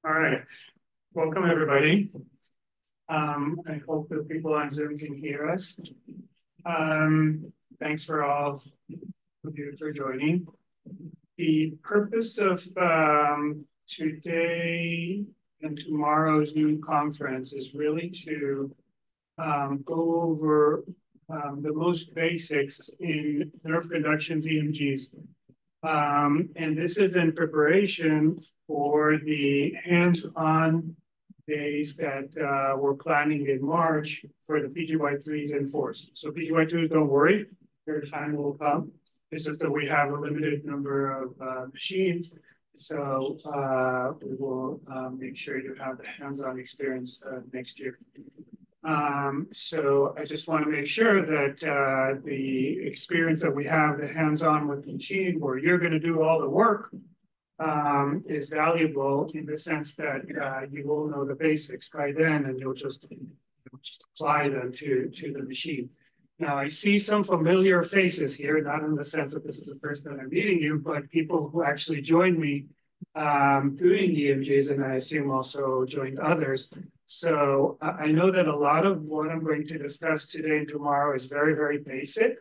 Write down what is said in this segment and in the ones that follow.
All right, welcome everybody. I hope that people on Zoom can hear us. Thanks for all of you for joining. The purpose of today and tomorrow's Zoom conference is really to go over the most basics in nerve conductions EMGs. And this is in preparation for the hands-on days that we're planning in March for the PGY3s and 4s. So PGY2s, don't worry, their time will come. It's just that we have a limited number of machines. So we will make sure you have the hands-on experience next year. So I just want to make sure that the experience that we have, the hands-on with the machine, where you're going to do all the work, is valuable in the sense that you will know the basics by then, and you'll just apply them to the machine. Now, I see some familiar faces here, not in the sense that this is the first time I'm meeting you, but people who actually joined me doing EMGs, and I assume also joined others. So I know that a lot of what I'm going to discuss today and tomorrow is very, very basic.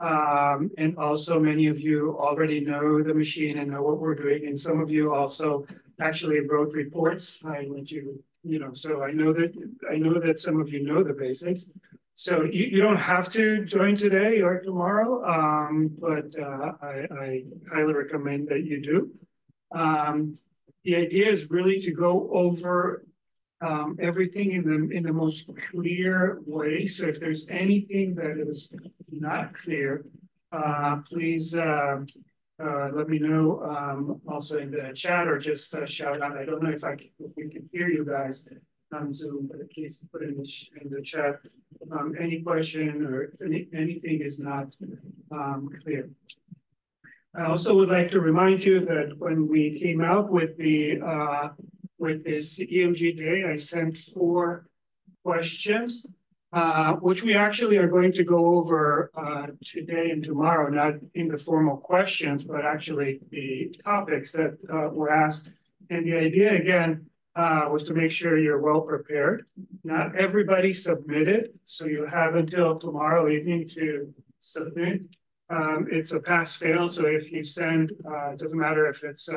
And also many of you already know the machine and know what we're doing. And some of you also actually wrote reports. I want you, so I know that some of you know the basics. So you don't have to join today or tomorrow, but I highly recommend that you do. The idea is really to go over everything in the most clear way. So if there's anything that is not clear, please let me know also in the chat or just shout out. I don't know if we can hear you guys on Zoom, but please put in the chat any question or anything is not clear. I also would like to remind you that when we came out with this EMG day, I sent 4 questions, which we actually are going to go over today and tomorrow, not in the formal questions, but actually the topics that were asked. And the idea, again, was to make sure you're well prepared. Not everybody submitted, so you have until tomorrow evening to submit. It's a pass-fail, so if you send, it doesn't matter if it's,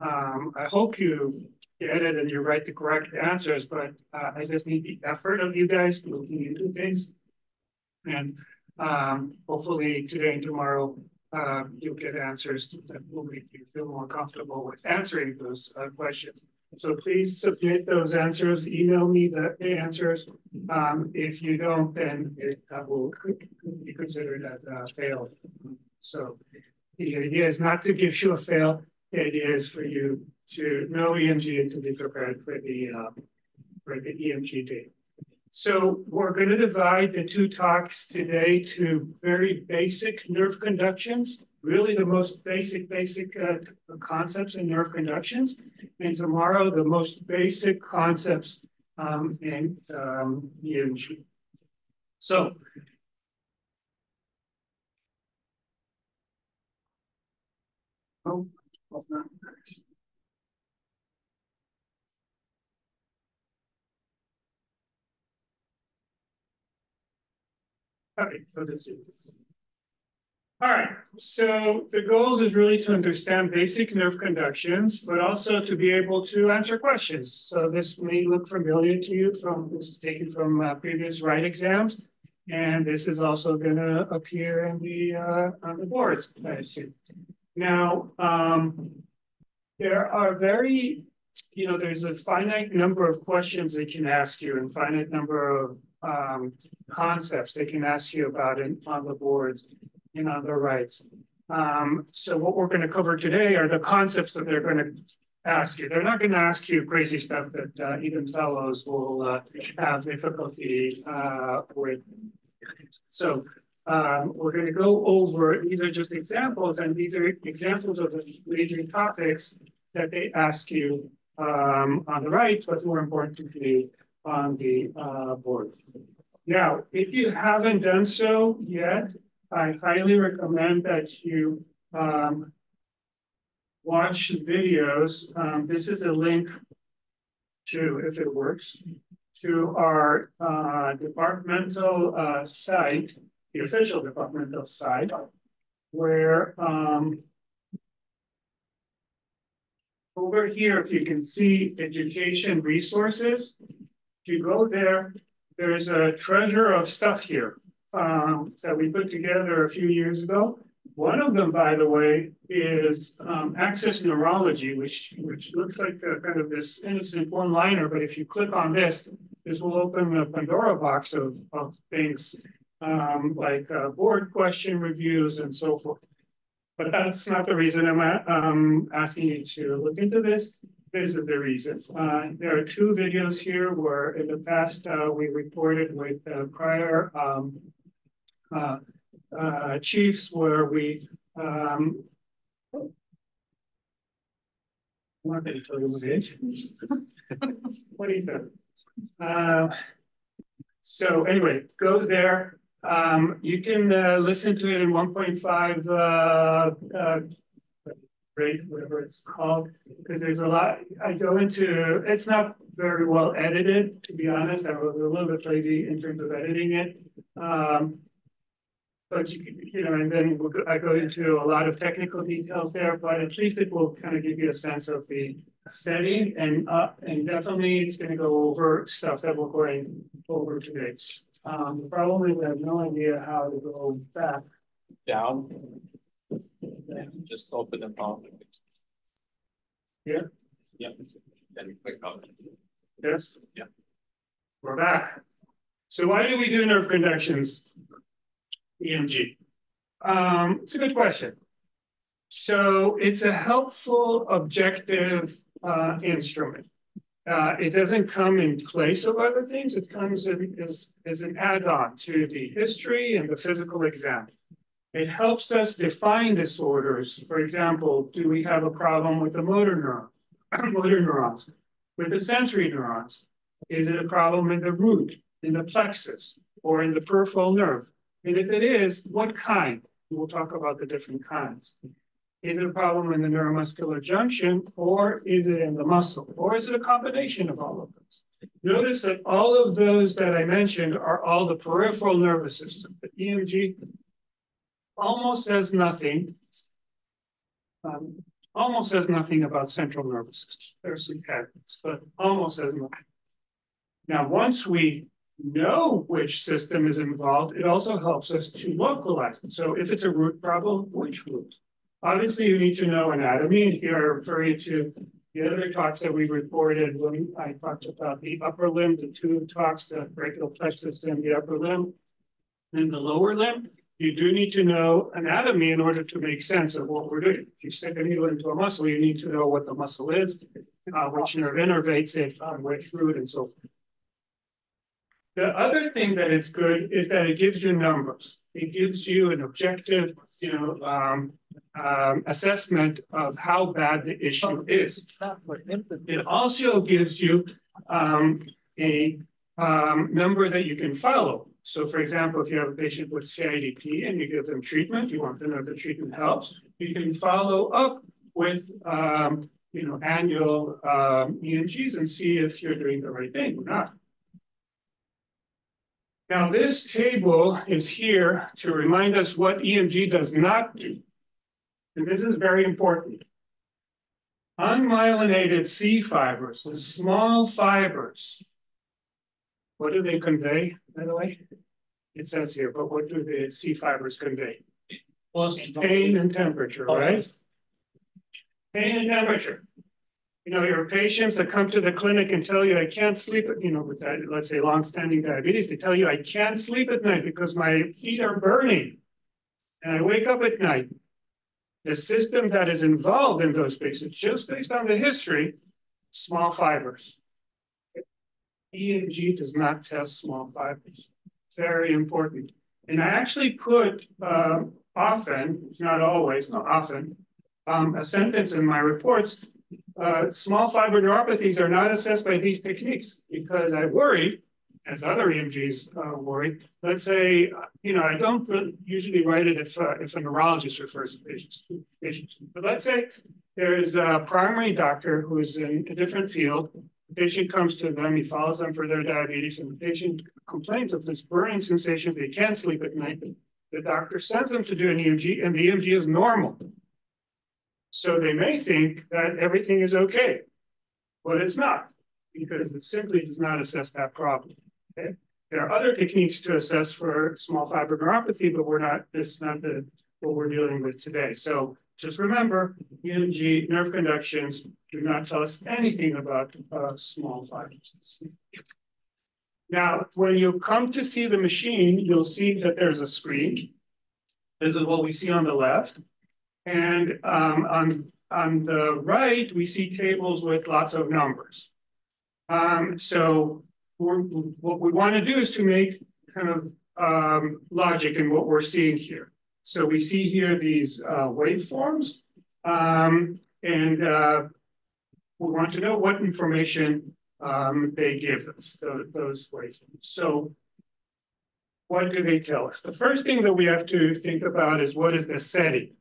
I hope you get it and you write the correct answers, but I just need the effort of you guys looking into things. And hopefully today and tomorrow, you'll get answers that will make you feel more comfortable with answering those questions. So please submit those answers, email me the answers. If you don't, then it will be considered as a fail. So the idea is not to give you a fail. The idea is for you to know EMG and to be prepared for the EMG day. So we're going to divide the 2 talks today to very basic nerve conductions, really the most basic concepts in nerve conductions, and tomorrow the most basic concepts in EMG. So that's not nice. Okay, so let's see this. All right, so the goals is really to understand basic nerve conductions, but also to be able to answer questions. So this may look familiar to you this is taken from previous RITE exams, and this is also gonna appear in on the boards, I assume. Now, there are there's a finite number of questions they can ask you and finite number of concepts they can ask you about on the boards and on the rights. So what we're going to cover today are the concepts that they're going to ask you. They're not going to ask you crazy stuff that even fellows will have difficulty with. So we're going to go over, these are just examples, and these are examples of the major topics that they ask you on the right, but more importantly on the board. Now, if you haven't done so yet, I highly recommend that you watch videos. This is a link to, if it works, to our departmental site, the official departmental site, where over here, if you can see education resources, if you go there, there's a treasure of stuff here that we put together a few years ago. One of them, by the way, is access neurology, which looks like kind of this innocent one-liner, but if you click on this will open a Pandora box of things like board question reviews and so forth. But that's not the reason I'm asking you to look into this. This is the reason. There are two videos here where in the past we reported with prior chiefs where we what did he tell you what age? What do you think? So anyway, go there. You can listen to it in 1.5 rate, whatever it's called, because there's a lot. I go into, it's not very well edited, to be honest. I was a little bit lazy in terms of editing it. But you know, and then I go into a lot of technical details there, but at least it will kind of give you a sense of the setting, and definitely it's going to go over stuff that we're going over today. The problem is I have no idea how to go back. Down. Just open the phone. Yeah. Yeah. Then click on it. Yes. Yeah. We're back. So why do we do nerve conductions? EMG. It's a good question. So it's a helpful, objective instrument. It doesn't come in place of other things. It comes in as an add-on to the history and the physical exam. It helps us define disorders. For example, do we have a problem with the motor neurons, with the sensory neurons? Is it a problem in the root, in the plexus, or in the peripheral nerve? And if it is, what kind? We'll talk about the different kinds. Is it a problem in the neuromuscular junction, or is it in the muscle, or is it a combination of all of those? Notice that all of those that I mentioned are all the peripheral nervous system. The EMG almost says nothing about central nervous system. There's some caveats, but almost says nothing. Now, once we know which system is involved, it also helps us to localize it. So if it's a root problem, which root? Obviously, you need to know anatomy. And here I refer you to the other talks that we reported when I talked about the upper limb, the two talks, the brachial plexus and the upper limb and the lower limb. You do need to know anatomy in order to make sense of what we're doing. If you stick a needle into a muscle, you need to know what the muscle is, which nerve innervates it, which root, and so forth. The other thing that it's good is that it gives you numbers. It gives you an objective, assessment of how bad the issue is. It also gives you a number that you can follow. So, for example, if you have a patient with CIDP and you give them treatment, you want to know if the treatment helps. You can follow up with annual EMGs and see if you're doing the right thing or not. Now, this table is here to remind us what EMG does not do. And this is very important. Unmyelinated C fibers, the small fibers, what do they convey, by the way? It says here, but what do the C fibers convey? Pain and temperature, right? Pain and temperature. You know, your patients that come to the clinic and tell you, I can't sleep, with that, let's say long-standing diabetes, they tell you, I can't sleep at night because my feet are burning and I wake up at night. The system that is involved in those patients, just based on the history, small fibers. EMG does not test small fibers. Very important. And I actually put often, not always, not often, a sentence in my reports. Small fiber neuropathies are not assessed by these techniques because I worry, as other EMGs worry. Let's say, I don't usually write it if a neurologist refers to patients. But let's say there is a primary doctor who's in a different field The patient comes to them, he follows them for their diabetes, and the patient complains of this burning sensation. They can't sleep at night. The doctor sends them to do an EMG, and the EMG is normal. So they may think that everything is okay, but it's not, because it simply does not assess that problem. Okay? There are other techniques to assess for small fiber neuropathy, but this is not what we're dealing with today. So just remember, EMG nerve conductions do not tell us anything about small fibers. Now, when you come to see the machine, you'll see that there's a screen. This is what we see on the left. And on the right, we see tables with lots of numbers. So what we want to do is to make kind of logic in what we're seeing here. So we see here these waveforms, and we want to know what information they give us, those waveforms. So what do they tell us? The first thing that we have to think about is what is the setting?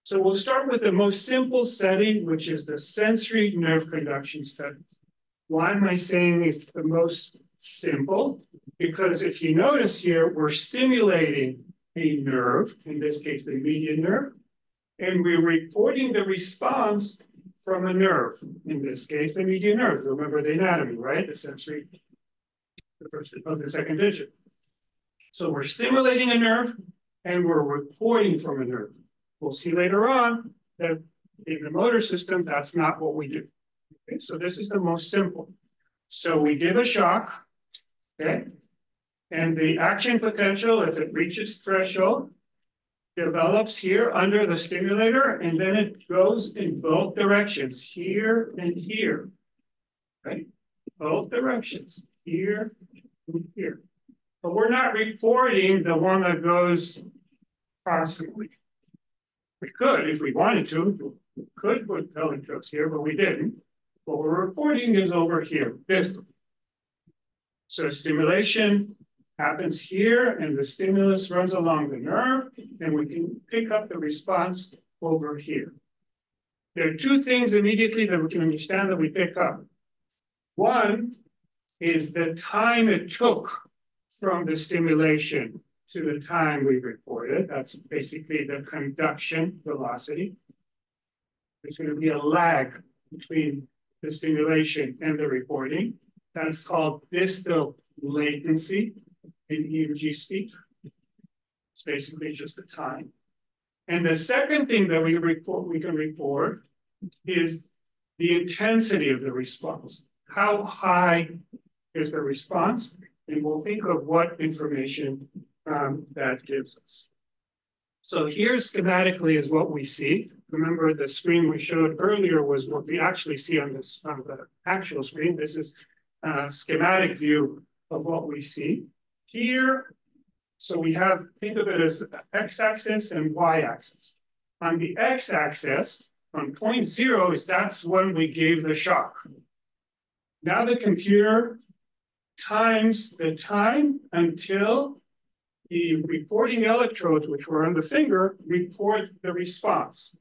So we'll start with the most simple setting, which is the sensory nerve conduction study. Why am I saying it's the most simple? Because if you notice here, we're stimulating a nerve, in this case, the median nerve, and we're reporting the response from a nerve, in this case, the median nerve. Remember the anatomy, right? The sensory, the first of the second digit. So we're stimulating a nerve, and we're reporting from a nerve. We'll see later on that in the motor system, that's not what we do. Okay, so this is the most simple. So we give a shock, okay? And the action potential, if it reaches threshold, develops here under the stimulator, and then it goes in both directions, here and here, right? Both directions, here and here. But we're not reporting the one that goes constantly. We could, if we wanted to, we could put electrodes here, but we didn't. What we're reporting is over here, this. So stimulation happens here, and the stimulus runs along the nerve, and we can pick up the response over here. There are two things immediately that we can understand that we pick up. One is the time it took from the stimulation to the time we reported. That's basically the conduction velocity. There's going to be a lag between the stimulation and the reporting. That's called distal latency in EMG speak. It's basically just the time. And the second thing that we can report is the intensity of the response. How high is the response? And we'll think of what information that gives us. So here schematically is what we see. Remember the screen we showed earlier was what we actually see on the actual screen. This is a schematic view of what we see. Here, so we have, think of it as x-axis and y-axis. On the x-axis, on 0.0 that's when we gave the shock. Now the computer times the time until the reporting electrodes, which were on the finger, report the response.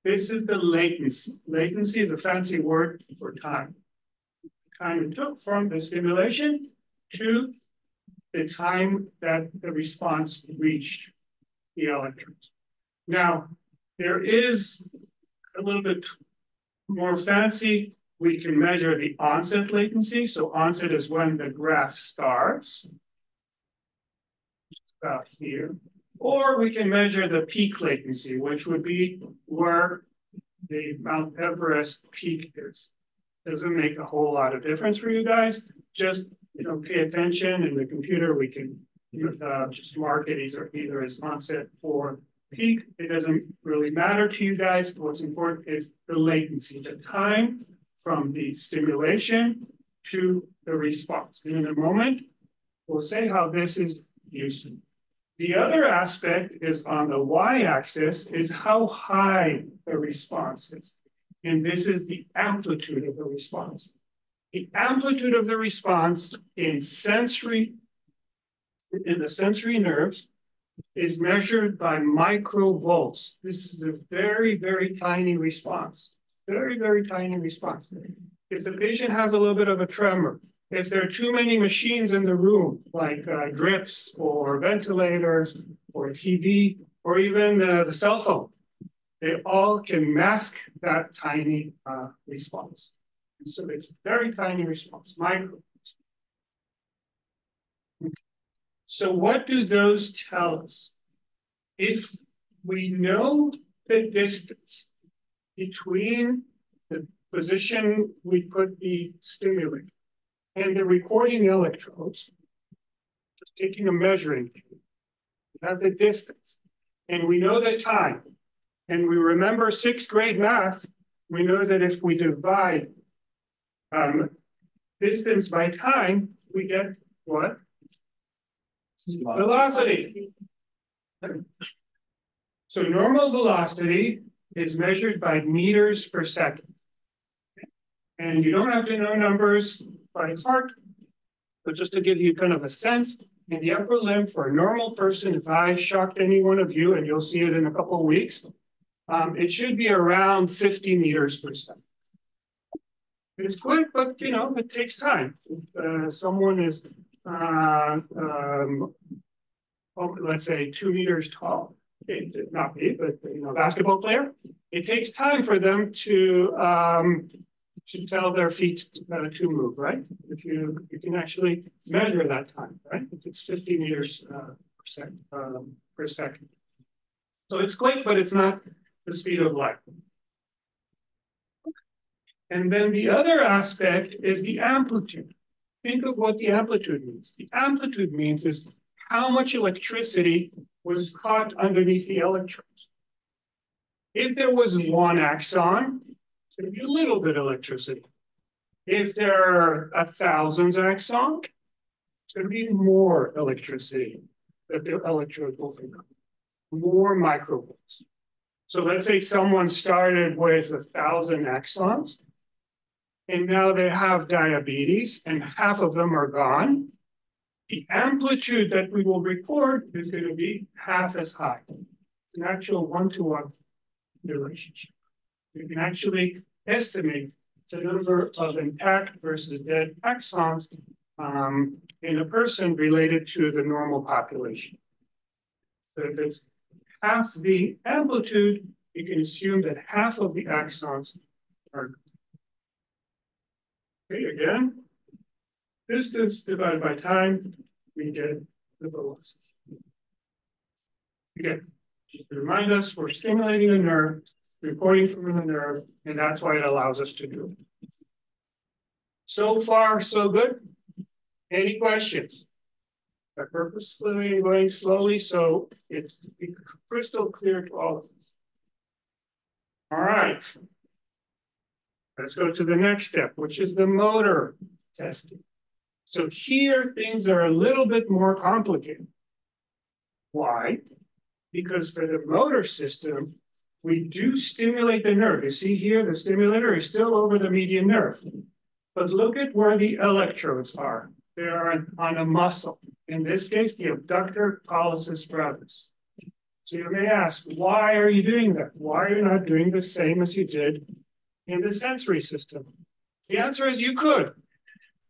This is the latency. Latency is a fancy word for time. Time it took from the stimulation to the time that the response reached the electrodes. Now, there is a little bit more fancy. We can measure the onset latency. So onset is when the graph starts. About here, or we can measure the peak latency, which would be where the Mount Everest peak is. Doesn't make a whole lot of difference for you guys. Just pay attention in the computer. We can just mark it either as onset or peak. It doesn't really matter to you guys. What's important is the latency, the time from the stimulation to the response. And in a moment, we'll say how this is useful. The other aspect is on the y-axis is how high the response is. And this is the amplitude of the response. The amplitude of the response in the sensory nerves is measured by microvolts. This is a very, very tiny response. Very, very tiny response. if the patient has a little bit of a tremor, if there are too many machines in the room, like drips or ventilators or TV or even the cell phone, they all can mask that tiny response. So it's a very tiny response, micro. So what do those tell us? If we know the distance between the position we put the stimulator and the recording electrodes, just taking a measuring, we have the distance, and we know the time, and we remember sixth grade math, we know that if we divide distance by time, we get what? Velocity. So normal velocity is measured by meters per second. And you don't have to know numbers by heart, but just to give you kind of a sense, in the upper limb for a normal person, if I shocked any one of you, and you'll see it in a couple of weeks, it should be around 50 meters per second. It's quick, but it takes time. Someone is, let's say 2 meters tall, not me, but a basketball player, it takes time for them to tell their feet to move, right? If you can actually measure that time, right? If it's 50 meters per second. So it's quick, but it's not the speed of light. And then the other aspect is the amplitude. Think of what the amplitude means. The amplitude means is how much electricity was caught underneath the electrodes. If there was one axon, it's going to be a little bit of electricity. If there are 1,000 axons, it's going to be more electricity that the electrode will pick up, more microvolts. So let's say someone started with 1,000 axons, and now they have diabetes, and half of them are gone. The amplitude that we will record is going to be half as high. It's an actual one-to-one relationship. You can actually estimate the number of intact versus dead axons in a person related to the normal population. So if it's half the amplitude, you can assume that half of the axons are gone. Okay, again, distance divided by time, we get the velocity. Again, just to remind us, we're stimulating a nerve, recording from the nerve, and that's why it allows us to do it. So far, so good. Any questions? I'm purposely going slowly so it's crystal clear to all of us. All right. Let's go to the next step, which is the motor testing. So here, things are a little bit more complicated. Why? Because for the motor system, we do stimulate the nerve. You see here, the stimulator is still over the median nerve. But look at where the electrodes are. They are on a muscle. In this case, the abductor pollicis brevis. So you may ask, why are you doing that? Why are you not doing the same as you did in the sensory system? The answer is you could.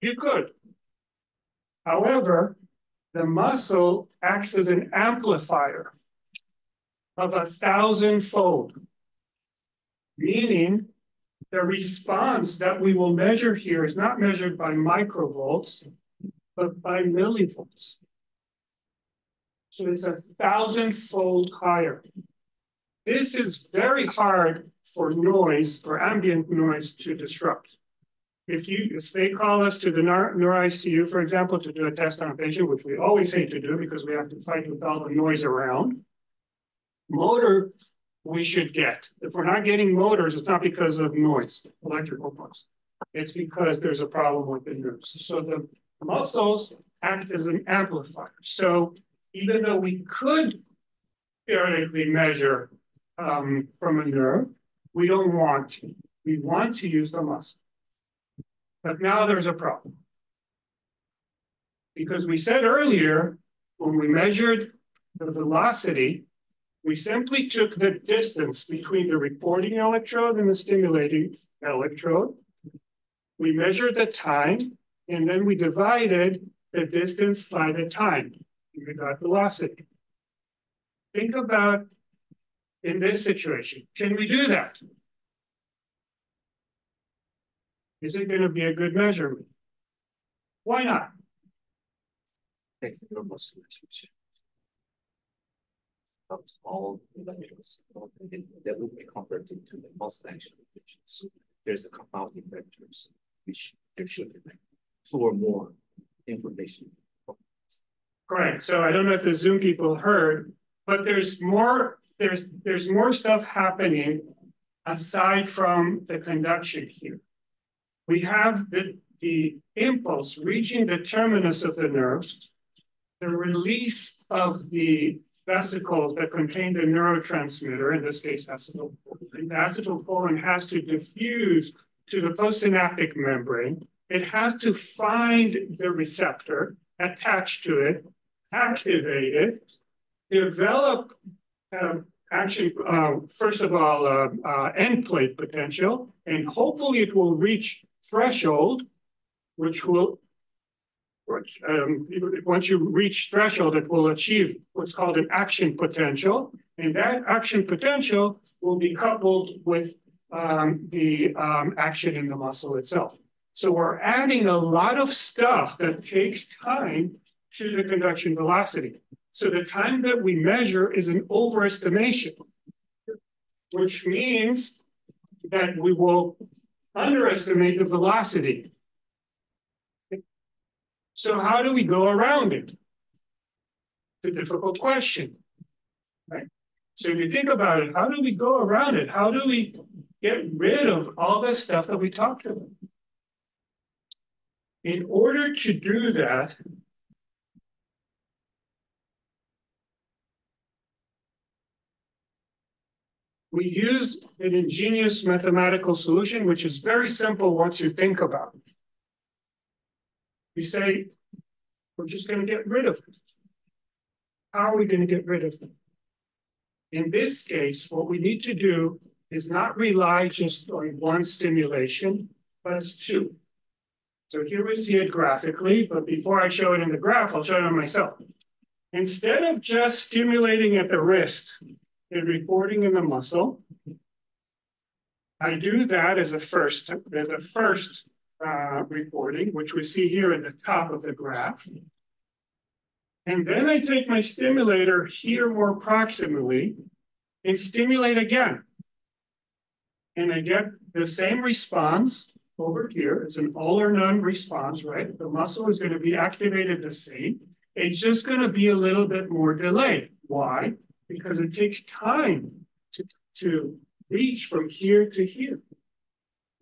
You could. However, the muscle acts as an amplifier of 1,000-fold, meaning the response that we will measure here is not measured by microvolts, but by millivolts. So it's 1,000-fold higher. This is very hard for noise, for ambient noise to disrupt. If they call us to the neuro-ICU, for example, to do a test on a patient, which we always hate to do because we have to fight with all the noise around, motor we should get. If we're not getting motors, it's not because of noise, electrical noise. It's because there's a problem with the nerves. So the muscles act as an amplifier. So even though we could theoretically measure from a nerve, we don't want to. We want to use the muscle. But now there's a problem. Because we said earlier, when we measured the velocity, we simply took the distance between the recording electrode and the stimulating electrode. we measured the time, and then we divided the distance by the time. And we got velocity. Think about in this situation, can we do that? Is it going to be a good measurement? Why not? Takes the neuromuscular all electrons that will be converted to the muscle action potential. So there's a compounding vectors, which there should be two or more information. Correct. So I don't know if the Zoom people heard, but there's more stuff happening aside from the conduction here. We have the impulse reaching the terminus of the nerves, the release of the vesicles that contain the neurotransmitter, in this case acetylcholine. The acetylcholine has to diffuse to the postsynaptic membrane. It has to find the receptor, attach to it, activate it, develop actually, first of all, end plate potential, and hopefully it will reach threshold, which will, once you reach threshold, it will achieve what's called an action potential. And that action potential will be coupled with the action in the muscle itself. So we're adding a lot of stuff that takes time to the conduction velocity. So the time that we measure is an overestimation, which means that we will underestimate the velocity. So how do we go around it? It's a difficult question, right? So if you think about it, how do we go around it? How do we get rid of all this stuff that we talked about? In order to do that, we use an ingenious mathematical solution, which is very simple once you think about it. We say, we're just going to get rid of it. How are we going to get rid of it? In this case, what we need to do is not rely just on one stimulation, but two. So here we see it graphically, but before I show it in the graph, I'll show it on myself. Instead of just stimulating at the wrist and reporting in the muscle, I do that as a first reporting, which we see here at the top of the graph. And then I take my stimulator here more proximally and stimulate again. And I get the same response over here. It's an all or none response, right? The muscle is going to be activated the same. It's just going to be a little bit more delayed. Why? Because it takes time to reach from here to here.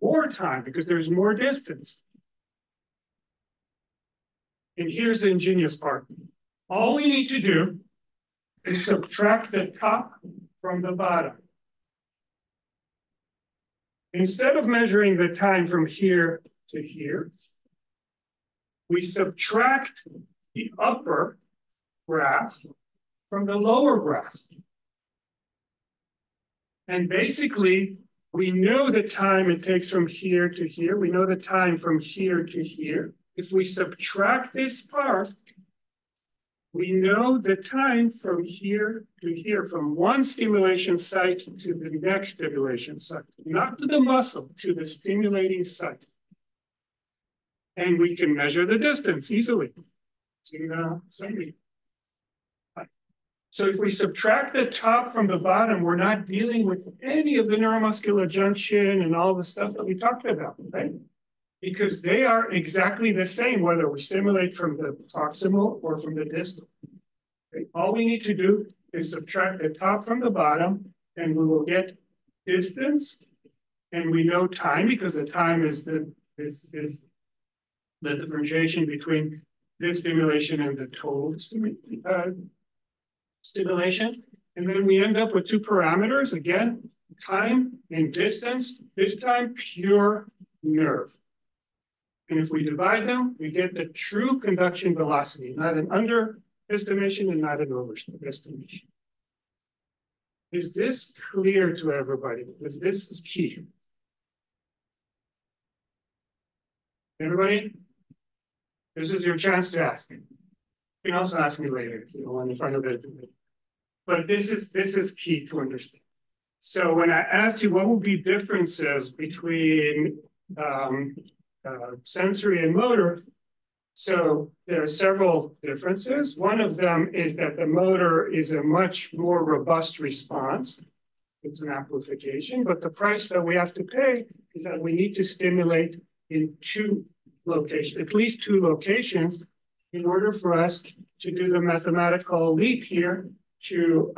More time because there's more distance. And here's the ingenious part. All we need to do is subtract the top from the bottom. Instead of measuring the time from here to here, we subtract the upper graph from the lower graph. And basically, we know the time it takes from here to here. We know the time from here to here. If we subtract this part, we know the time from here to here, from one stimulation site to the next stimulation site, not to the muscle, to the stimulating site. And we can measure the distance easily. So if we subtract the top from the bottom, we're not dealing with any of the neuromuscular junction and all the stuff that we talked about, right? Because they are exactly the same, whether we stimulate from the proximal or from the distal. Okay? All we need to do is subtract the top from the bottom, and we will get distance, and we know time because the time is the differentiation between this stimulation and the total stimulation. And then we end up with two parameters, again, time and distance, this time pure nerve. And if we divide them, we get the true conduction velocity, not an underestimation and not an overestimation. Is this clear to everybody? Because this is key. Everybody? This is your chance to ask. You can also ask me later if you don't want to find out it. But this is key to understand. So when I asked you what would be differences between sensory and motor, so there are several differences. One of them is that the motor is a much more robust response. It's an amplification, but the price that we have to pay is that we need to stimulate in two locations, at least two locations, in order for us to do the mathematical leap here to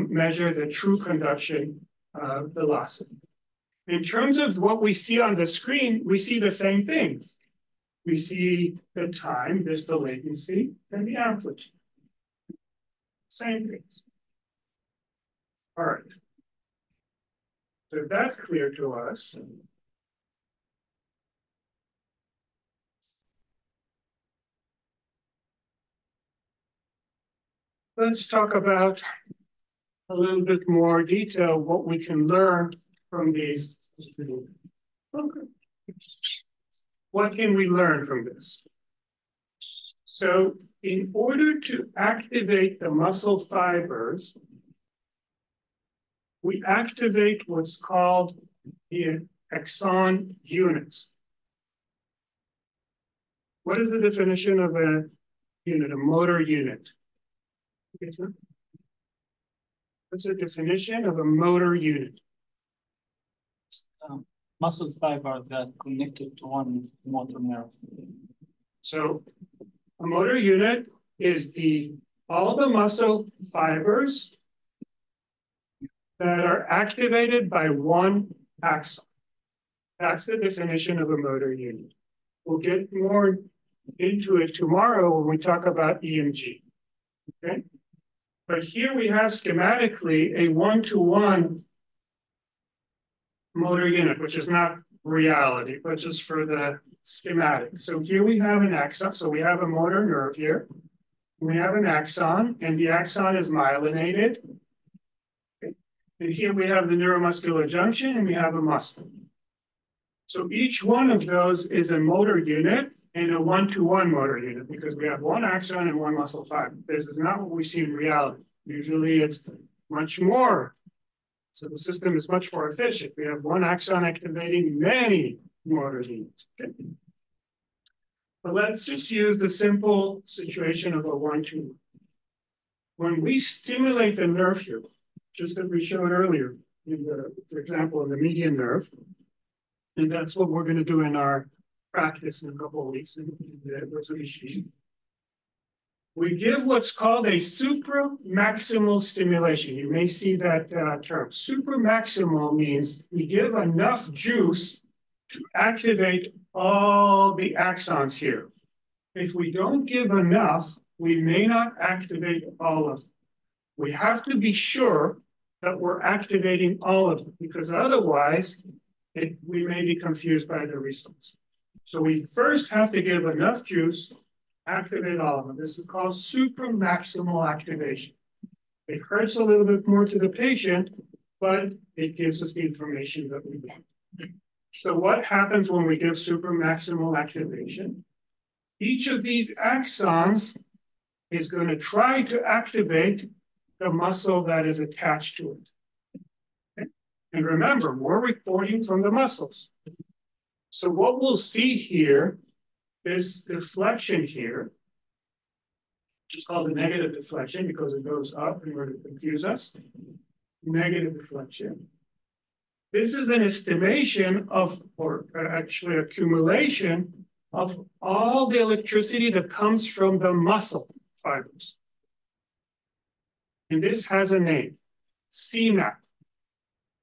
measure the true conduction velocity. In terms of what we see on the screen, we see the same things. We see the time, there's the latency, and the amplitude. Same things. All right. So if that's clear to us, let's talk about a little bit more detail what we can learn from these. Okay. What can we learn from this? So in order to activate the muscle fibers, we activate what's called the axon units. What is the definition of a unit, a motor unit? What's the definition of a motor unit? Muscle fiber that connected to one motor nerve. So a motor unit is all the muscle fibers that are activated by one axon. That's the definition of a motor unit. We'll get more into it tomorrow when we talk about EMG. Okay? But here we have schematically a one-to-one motor unit, which is not reality, but just for the schematic. So here we have an axon. So we have a motor nerve here. We have an axon, and the axon is myelinated. Okay. And here we have the neuromuscular junction, and we have a muscle. So each one of those is a motor unit and a one-to-one motor unit because we have one axon and one muscle fiber. This is not what we see in reality. Usually it's much more. So the system is much more efficient. We have one axon activating many motor units. Okay? But let's just use the simple situation of a one-to-one. When we stimulate the nerve here, just as we showed earlier, for example, in the median nerve, and that's what we're going to do in our practice in a couple of weeks in the machine. We give what's called a supramaximal stimulation. You may see that term. Supramaximal means we give enough juice to activate all the axons here. If we don't give enough, we may not activate all of them. We have to be sure that we're activating all of them because otherwise we may be confused by the results. So we first have to give enough juice, activate all of them. This is called supramaximal activation. It hurts a little bit more to the patient, but it gives us the information that we want. So what happens when we give supramaximal activation? Each of these axons is going to try to activate the muscle that is attached to it. Okay? And remember, we're recording from the muscles. So what we'll see here is deflection here, which is called the negative deflection because it goes up in order to confuse us. Negative deflection. This is an estimation of, or actually accumulation of all the electricity that comes from the muscle fibers. And this has a name, CMAP,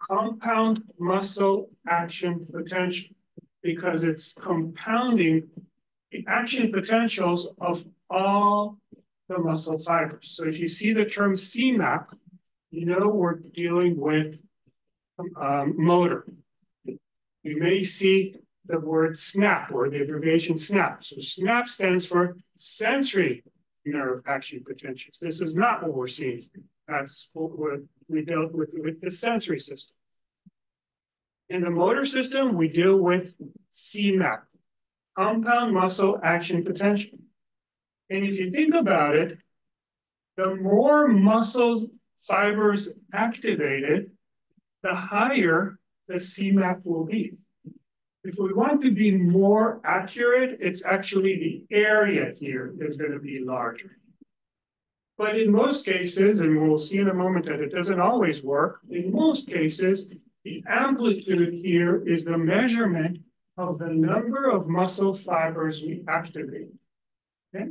compound muscle action potential, because it's compounding the action potentials of all the muscle fibers. So if you see the term CMAP, you know we're dealing with motor. You may see the word SNAP or the abbreviation SNAP. So SNAP stands for sensory nerve action potentials. This is not what we're seeing here. That's what we dealt with the sensory system. In the motor system, we deal with CMAP, compound muscle action potential. And if you think about it, the more muscles fibers activated, the higher the Cmax will be. If we want to be more accurate, it's actually the area here is going to be larger. But in most cases, and we'll see in a moment that it doesn't always work, in most cases, the amplitude here is the measurement of the number of muscle fibers we activate. Okay?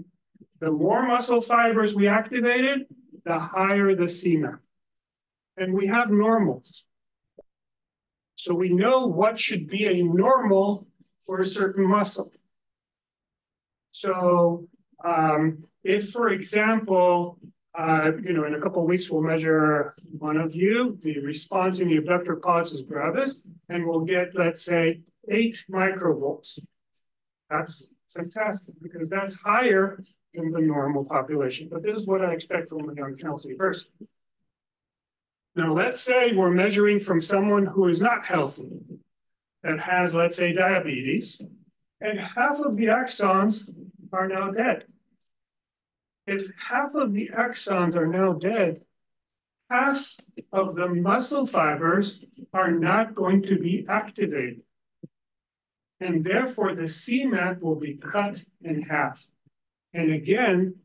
The more muscle fibers we activated, the higher the Cmax. And we have normals. So we know what should be a normal for a certain muscle. So if, for example, in a couple of weeks, we'll measure one of you, the response in the abductor pollicis brevis, and we'll get, let's say, 8 microvolts. That's fantastic because that's higher than the normal population. But this is what I expect from a young healthy person. Now, let's say we're measuring from someone who is not healthy, that has, let's say, diabetes, and half of the axons are now dead. If half of the axons are now dead, half of the muscle fibers are not going to be activated. And therefore, the Cmax will be cut in half. And again,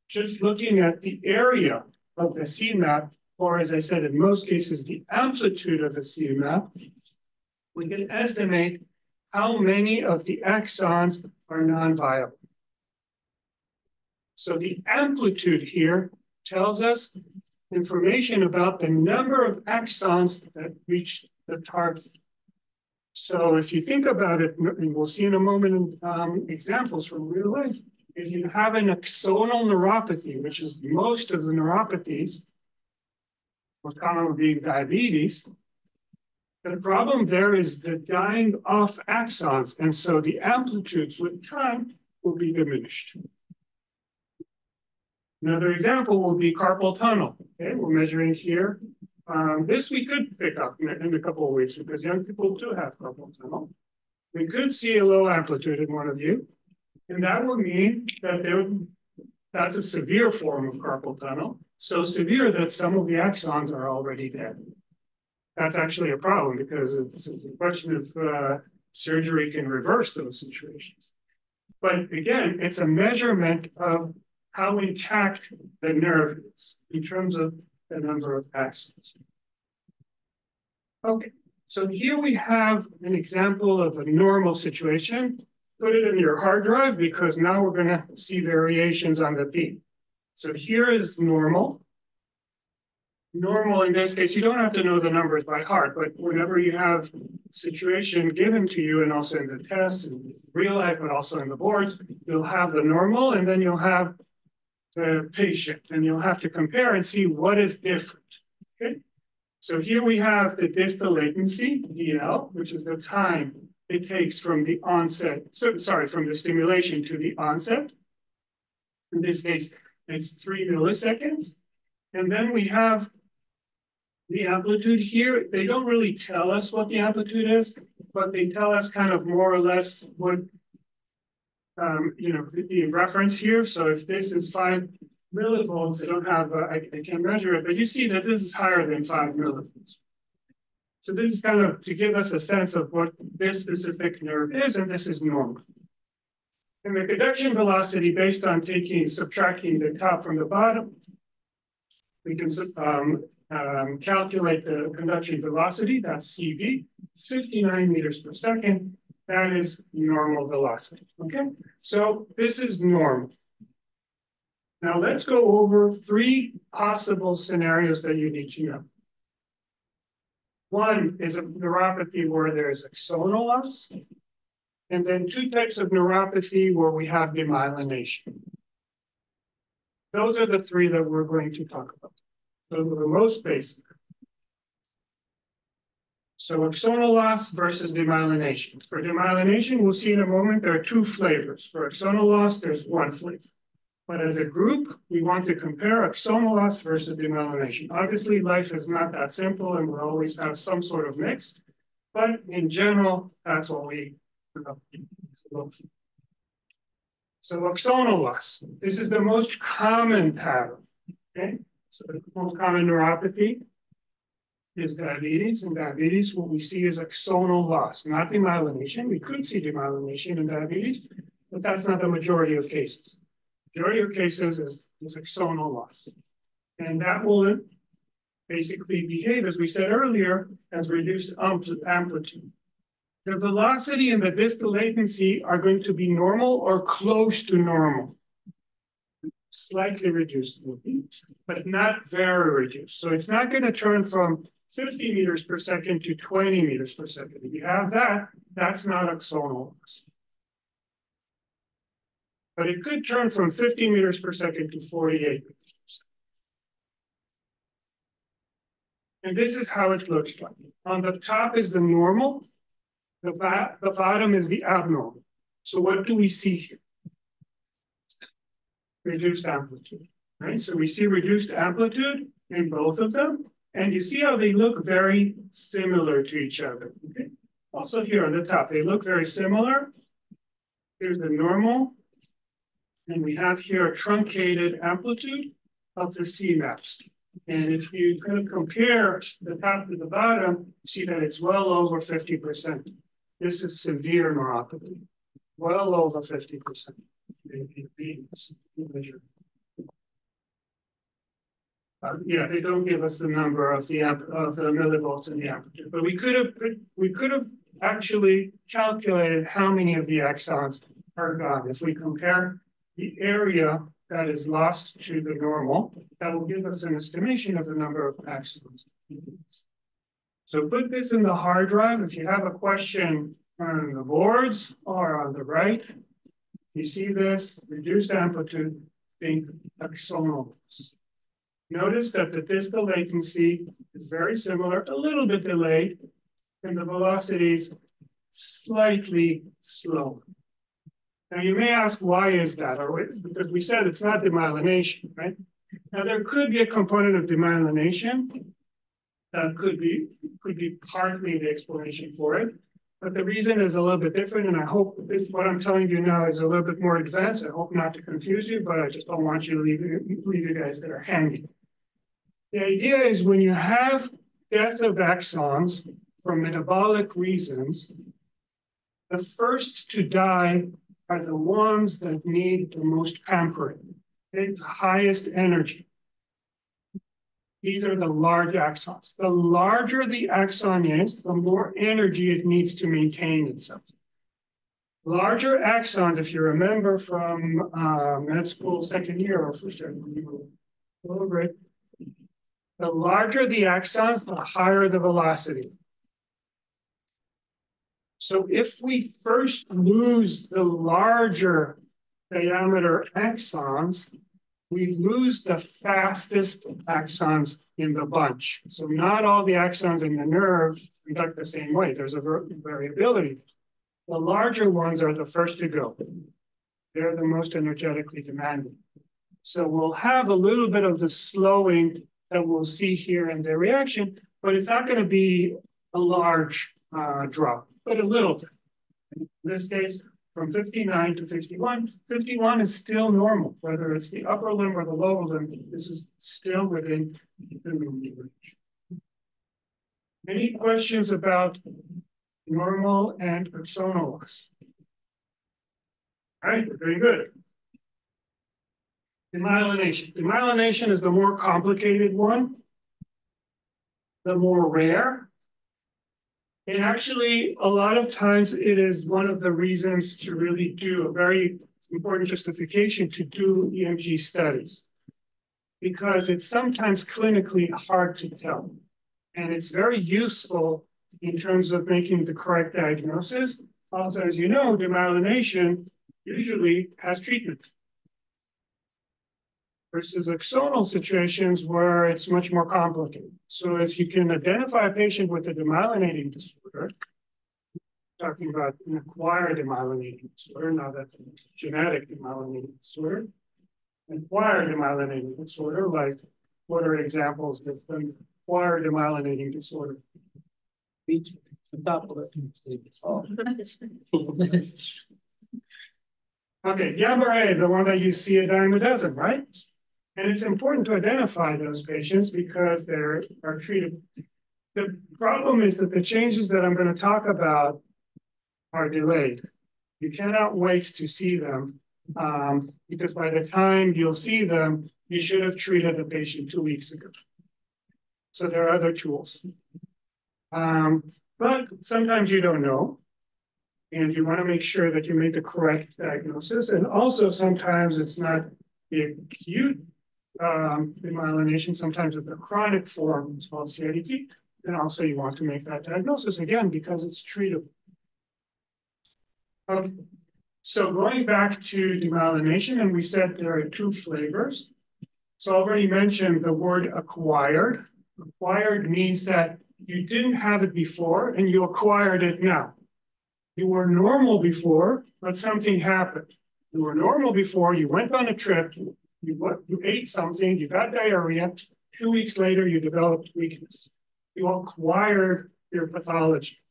just looking at the area of the Cmax, or as I said, in most cases, the amplitude of the Cmax, we can estimate how many of the axons are non-viable. So the amplitude here tells us information about the number of axons that reach the target. So if you think about it, and we'll see in a moment examples from real life, if you have an axonal neuropathy, which is most of the neuropathies, most common being diabetes, the problem there is the dying off axons, and so the amplitudes with time will be diminished. Another example will be carpal tunnel. Okay, we're measuring here. This we could pick up in a couple of weeks because young people do have carpal tunnel. We could see a low amplitude in one of you, and that would mean that that's a severe form of carpal tunnel, so severe that some of the axons are already dead. That's actually a problem because it's a question of surgery can reverse those situations. But again, it's a measurement of how intact the nerve is in terms of the number of axons. Okay, so here we have an example of a normal situation. Put it in your hard drive because now we're going to see variations on the beat. So here is normal. Normal in this case, you don't have to know the numbers by heart, but whenever you have a situation given to you and also in the test and real life, but also in the boards, you'll have the normal and then you'll have the patient and you'll have to compare and see what is different. Okay. So here we have the distal latency, DL, which is the time it takes from the onset, from the stimulation to the onset. In this case, it's 3 milliseconds. And then we have the amplitude here. They don't really tell us what the amplitude is, but they tell us kind of more or less what, the reference here. So if this is 5 millivolts, I don't have, I can't measure it, but you see that this is higher than 5 millivolts. So this is kind of to give us a sense of what this specific nerve is, and this is normal. And the conduction velocity based on subtracting the top from the bottom, we can calculate the conduction velocity, that's CV, it's 59 meters per second. That is normal velocity, okay? So this is normal. Now let's go over 3 possible scenarios that you need to know. One is a neuropathy where there is axonal loss, and then 2 types of neuropathy where we have demyelination. Those are the 3 that we're going to talk about. Those are the most basic. So axonal loss versus demyelination. For demyelination, we'll see in a moment, there are 2 flavors. For axonal loss, there's 1 flavor. But as a group, we want to compare axonal loss versus demyelination. Obviously, life is not that simple and we'll always have some sort of mix. But in general, that's what we look for. So axonal loss, this is the most common pattern, okay? So the most common neuropathy is diabetes. In diabetes, what we see is axonal loss, not demyelination. We could see demyelination in diabetes, but that's not the majority of cases. Majority of cases is axonal loss. And that will basically behave, as we said earlier, as reduced amplitude. The velocity and the distal latency are going to be normal or close to normal. Slightly reduced, but not very reduced. So it's not going to turn from 50 meters per second to 20 meters per second. If you have that, that's not axonal loss. But it could turn from 50 meters per second to 48 meters per second. And this is how it looks like. On the top is the normal. The bottom is the abnormal. So what do we see here? Reduced amplitude, right? So we see reduced amplitude in both of them. And you see how they look very similar to each other, okay? Also here on the top, they look very similar. Here's the normal. And we have here a truncated amplitude of the CMAPs. And if you kind of compare the top to the bottom, you see that it's well over 50%. This is severe neuropathy, well over 50%. Yeah, they don't give us the number of the millivolts in the amplitude, but we could have actually calculated how many of the axons are gone. If we compare the area that is lost to the normal, that will give us an estimation of the number of axons. So put this in the hard drive. If you have a question on the boards or on the right, you see this reduced amplitude being axonal. Notice that the distal latency is very similar, a little bit delayed, and the velocities slightly slower. Now you may ask, why is that? Or because we said it's not demyelination, right? Now there could be a component of demyelination that could be partly the explanation for it. But the reason is a little bit different, and I hope what I'm telling you now is a little bit more advanced. I hope not to confuse you, but I just don't want you to leave you guys there hanging. The idea is when you have death of axons for metabolic reasons, the first to die are the ones that need the most pampering, the highest energy. These are the large axons. The larger the axon is, the more energy it needs to maintain itself. Larger axons, if you remember from med school second year or first year, the larger the axons, the higher the velocity. So if we first lose the larger diameter axons, we lose the fastest axons in the bunch. So not all the axons in the nerve conduct the same way. There's a variability. The larger ones are the first to go. They're the most energetically demanding. So we'll have a little bit of the slowing that we'll see here in the reaction, but it's not going to be a large drop, but a little bit. In this case, from 59 to 51, 51 is still normal, whether it's the upper limb or the lower limb, this is still within the normal range. Any questions about normal and axonal loss? All right, very good. Demyelination. Demyelination is the more complicated one, the more rare. And actually, a lot of times it is one of the reasons to really do a very important justification to do EMG studies, because it's sometimes clinically hard to tell. And it's very useful in terms of making the correct diagnosis. Also, as you know, demyelination usually has treatment, versus axonal situations where it's much more complicated. So if you can identify a patient with a demyelinating disorder, talking about an acquired demyelinating disorder, not a genetic demyelinating disorder, acquired demyelinating disorder, like what are examples of an acquired demyelinating disorder? Okay, Guillain-Barré, the one that you see a dime a dozen, right? And it's important to identify those patients because they are treated. The problem is that the changes that I'm going to talk about are delayed. You cannot wait to see them because by the time you'll see them, you should have treated the patient 2 weeks ago. So there are other tools. But sometimes you don't know. And you want to make sure that you make the correct diagnosis. And also sometimes it's not the acute demyelination, sometimes it's the chronic form, it's called CIDT. And also you want to make that diagnosis again because it's treatable. Okay. So going back to demyelination, and we said there are 2 flavors. So I already mentioned the word acquired. Acquired means that you didn't have it before and you acquired it now. You were normal before, but something happened. You were normal before, you went on a trip, you ate something, you got diarrhea. 2 weeks later, you developed weakness. You acquired your pathology.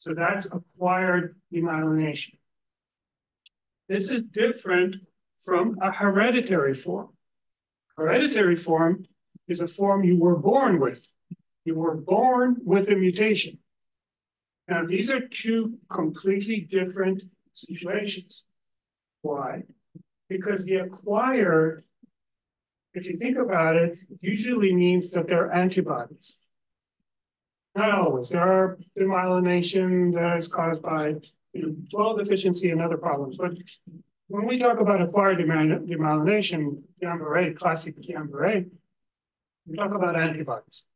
So that's acquired demyelination. This is different from a hereditary form. Hereditary form is a form you were born with. You were born with a mutation. Now, these are 2 completely different situations. Why? Because the acquired, if you think about it, usually means that they're antibodies. Not always. There are demyelination that is caused by B12 deficiency and other problems. But when we talk about acquired demyelination, Guillain-Barré, classic Guillain-Barré, we talk about antibodies.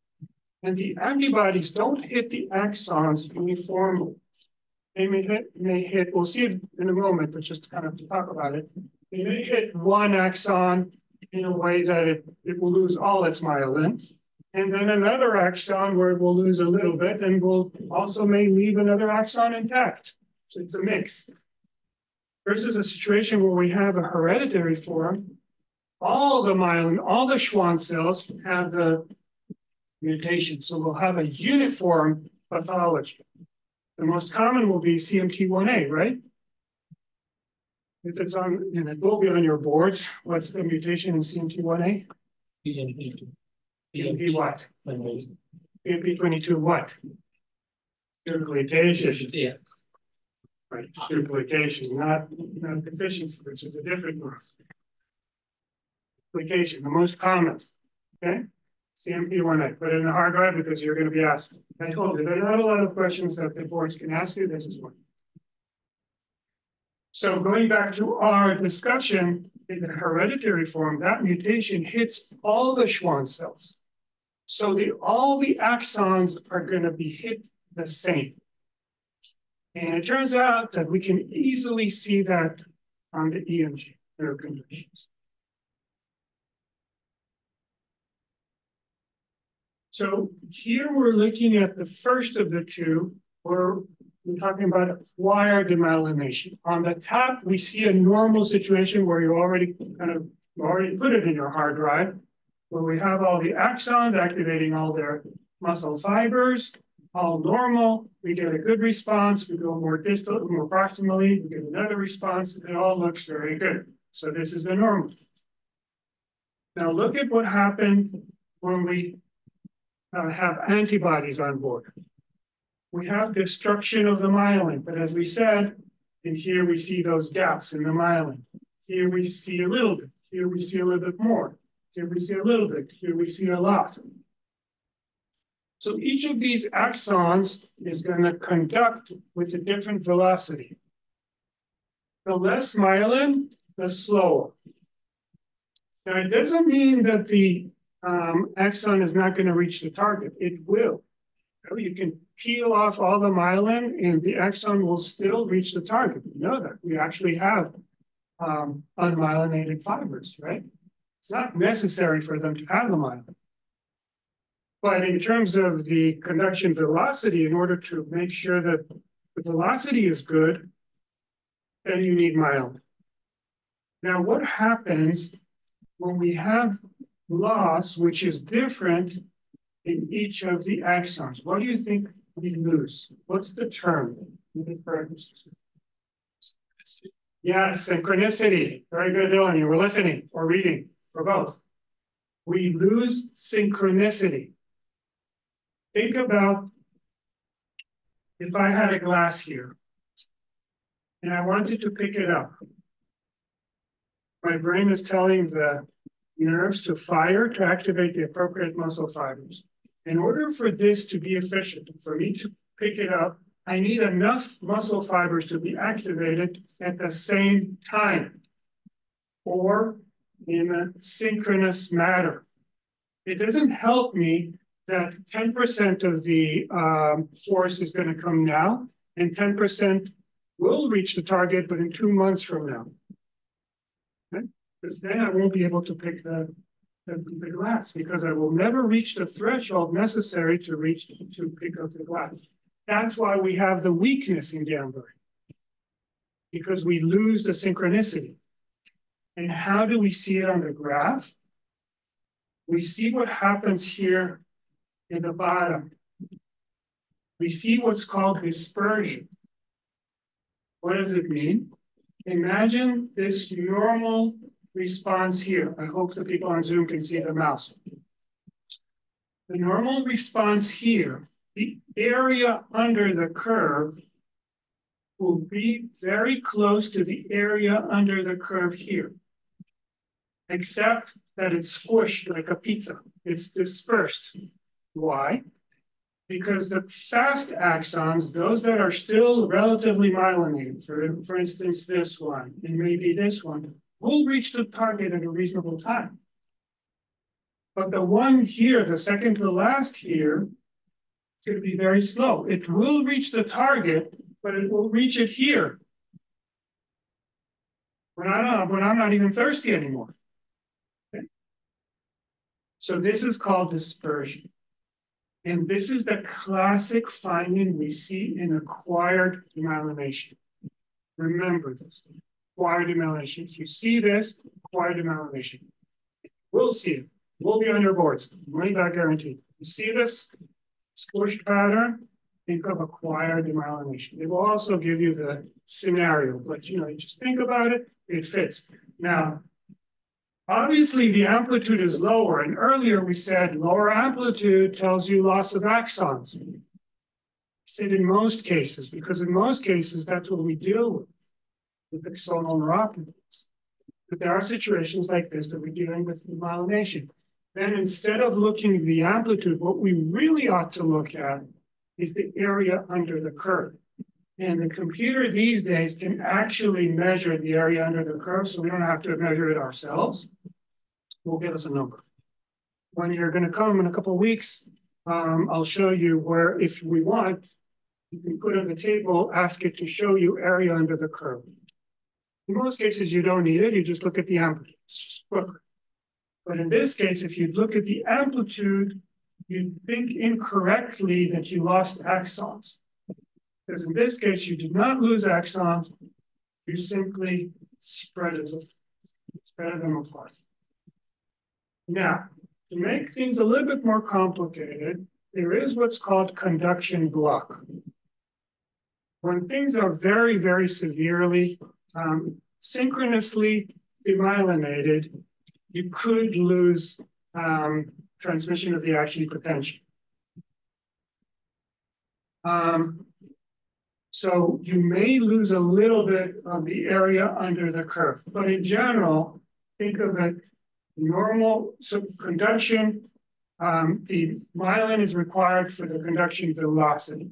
And the antibodies don't hit the axons uniformly. They may hit, we'll see it in a moment, but just kind of to talk about it. They may hit one axon in a way that it will lose all its myelin. And then another axon where it will lose a little bit and will also may leave another axon intact. So it's a mix. Versus a situation where we have a hereditary form, all the myelin, all the Schwann cells have the mutation. So we'll have a uniform pathology. The most common will be CMT1A, right? If it's on, and it will be on your boards, what's the mutation in CMT1A? PNP2. PNP what? PNP22 what? Duplication. Yeah. Right, duplication, not deficiency, which is a different one. Duplication, the most common, okay? CMP1A, put it in the hard drive because you're going to be asked. I told you, there are not a lot of questions that the boards can ask you, this is one. So going back to our discussion, in the hereditary form, that mutation hits all the Schwann cells. So all the axons are going to be hit the same. And it turns out that we can easily see that on the EMG nerve conditions. So here we're looking at the first of the 2, where we're talking about acquired demyelination. On the top, we see a normal situation where you already put it in your hard drive, where we have all the axons activating all their muscle fibers, all normal. We get a good response. We go more distal, more proximally. We get another response. It all looks very good. So this is the normal. Now look at what happened when we have antibodies on board. We have destruction of the myelin, but as we said, in here we see those gaps in the myelin. Here we see a little bit. Here we see a little bit more. Here we see a little bit. Here we see a lot. So each of these axons is going to conduct with a different velocity. The less myelin, the slower. Now it doesn't mean that the axon is not going to reach the target. It will. You can peel off all the myelin and the axon will still reach the target. You know that. We actually have unmyelinated fibers, right? It's not necessary for them to have the myelin. But in terms of the conduction velocity, in order to make sure that the velocity is good, then you need myelin. Now, what happens when we have loss, which is different in each of the axons? What do you think we lose? What's the term? Yes, synchronicity. Very good, Dylan. You were listening or reading or both. We lose synchronicity. Think about if I had a glass here and I wanted to pick it up. My brain is telling the nerves to fire to activate the appropriate muscle fibers. In order for this to be efficient, for me to pick it up, I need enough muscle fibers to be activated at the same time or in a synchronous manner. It doesn't help me that 10% of the force is going to come now and 10% will reach the target, but in 2 months from now. Okay? Because then I won't be able to pick the glass because I will never reach the threshold necessary to pick up the glass. That's why we have the weakness in gambling, because we lose the synchronicity. And how do we see it on the graph? We see what happens here in the bottom. We see what's called dispersion. What does it mean? Imagine this normal response here. I hope the people on Zoom can see the mouse. The normal response here, the area under the curve will be very close to the area under the curve here, except that it's squished like a pizza. It's dispersed. Why? Because the fast axons, those that are still relatively myelinated, for instance, this one, and maybe this one, will reach the target at a reasonable time. But the one here, the second to last here, is going to be very slow. It will reach the target, but it will reach it here when I'm not even thirsty anymore. Okay? So this is called dispersion. And this is the classic finding we see in acquired demyelination. Remember this, acquired demyelination. If you see this, acquired demyelination. We'll see it. We'll be on your boards. Money back guaranteed. You see this squish pattern? Think of acquired demyelination. It will also give you the scenario, but you just think about it, it fits. Now, obviously the amplitude is lower, and earlier we said lower amplitude tells you loss of axons. I said in most cases, because in most cases that's what we deal with axonal neuropathies. But there are situations like this that we're dealing with demyelination. Then instead of looking at the amplitude, what we really ought to look at is the area under the curve. And the computer these days can actually measure the area under the curve, so we don't have to measure it ourselves. Will give us a number. When you're going to come in a couple of weeks, I'll show you where, if we want, you can put on the table, ask it to show you area under the curve. In most cases, you don't need it. You just look at the amplitude. It's just quicker. But in this case, if you look at the amplitude, you think incorrectly that you lost axons. Because in this case, you did not lose axons. You simply spread them apart. Now, to make things a little bit more complicated, there is what's called conduction block. When things are very, very severely synchronously demyelinated, you could lose transmission of the action potential. So you may lose a little bit of the area under the curve, but in general, think of it normal. So conduction, the myelin is required for the conduction velocity.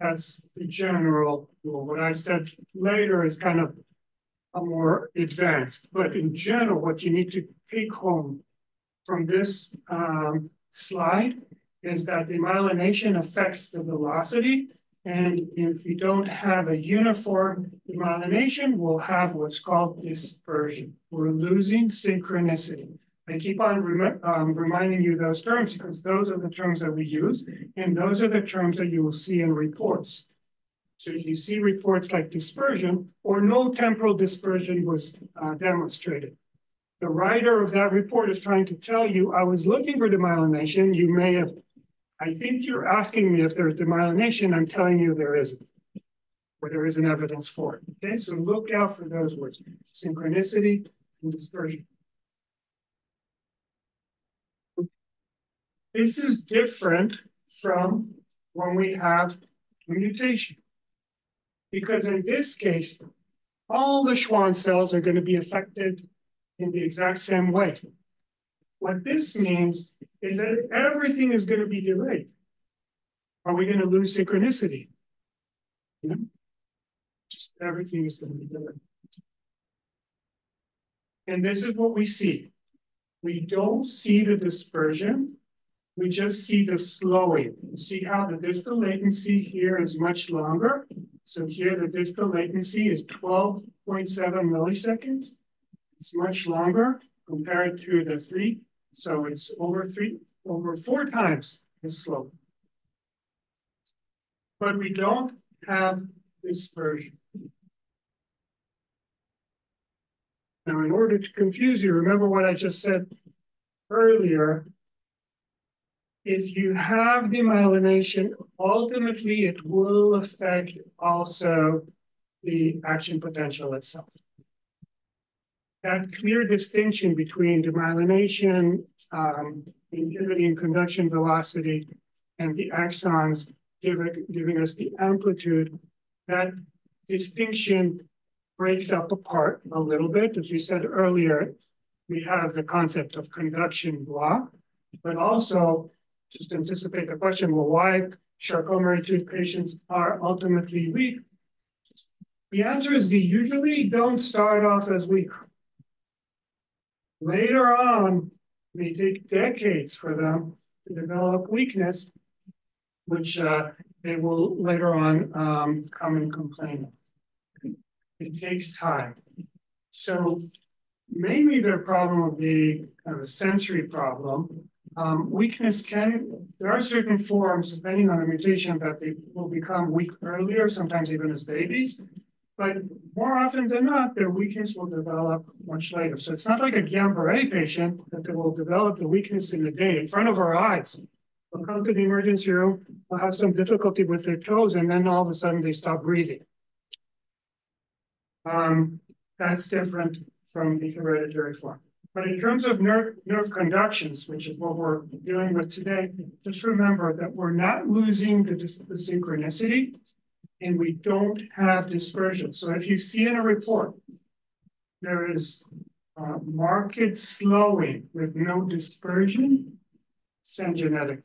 That's the general rule. What I said later is kind of a more advanced, but in general, what you need to take home from this slide is that demyelination affects the velocity. And if you don't have a uniform demyelination, we'll have what's called dispersion. We're losing synchronicity. I keep on reminding you those terms because those are the terms that we use, and those are the terms that you will see in reports. So if you see reports like dispersion or no temporal dispersion was demonstrated, the writer of that report is trying to tell you, I was looking for demyelination. You may have, I think you're asking me if there's demyelination. I'm telling you there isn't. where there isn't evidence for it. Okay, so look out for those words: synchronicity and dispersion. This is different from when we have mutation, because in this case, all the Schwann cells are going to be affected in the exact same way. What this means is that everything is going to be delayed. Are we going to lose synchronicity? No. Just everything is going to be delayed. And this is what we see. We don't see the dispersion. We just see the slowing. You see how the distal latency here is much longer? So here the distal latency is 12.7 milliseconds. It's much longer compared to the 3. So it's over 4 times as slow. But we don't have dispersion. Now, in order to confuse you, remember what I just said earlier. If you have demyelination, ultimately it will affect also the action potential itself. That clear distinction between demyelination, inhibiting conduction velocity, and the axons giving us the amplitude, that distinction breaks up apart a little bit. As we said earlier, we have the concept of conduction block, but also just to anticipate the question, well, why Charcot-Marie-Tooth patients are ultimately weak? The answer is they usually don't start off as weak. Later on, it may take decades for them to develop weakness, which they will later on come and complain of. It takes time. So maybe their problem will be kind of a sensory problem. Weakness there are certain forms, depending on the mutation, that they will become weak earlier, sometimes even as babies. But more often than not, their weakness will develop much later. So it's not like a Guillain-Barré patient that they will develop the weakness in the day in front of our eyes. They'll come to the emergency room, they'll have some difficulty with their toes, and then all of a sudden they stop breathing. That's different from the hereditary form. But in terms of nerve conductions, which is what we're dealing with today, just remember that we're not losing the synchronicity, and we don't have dispersion. So if you see in a report, there is marked slowing with no dispersion, it's genetic.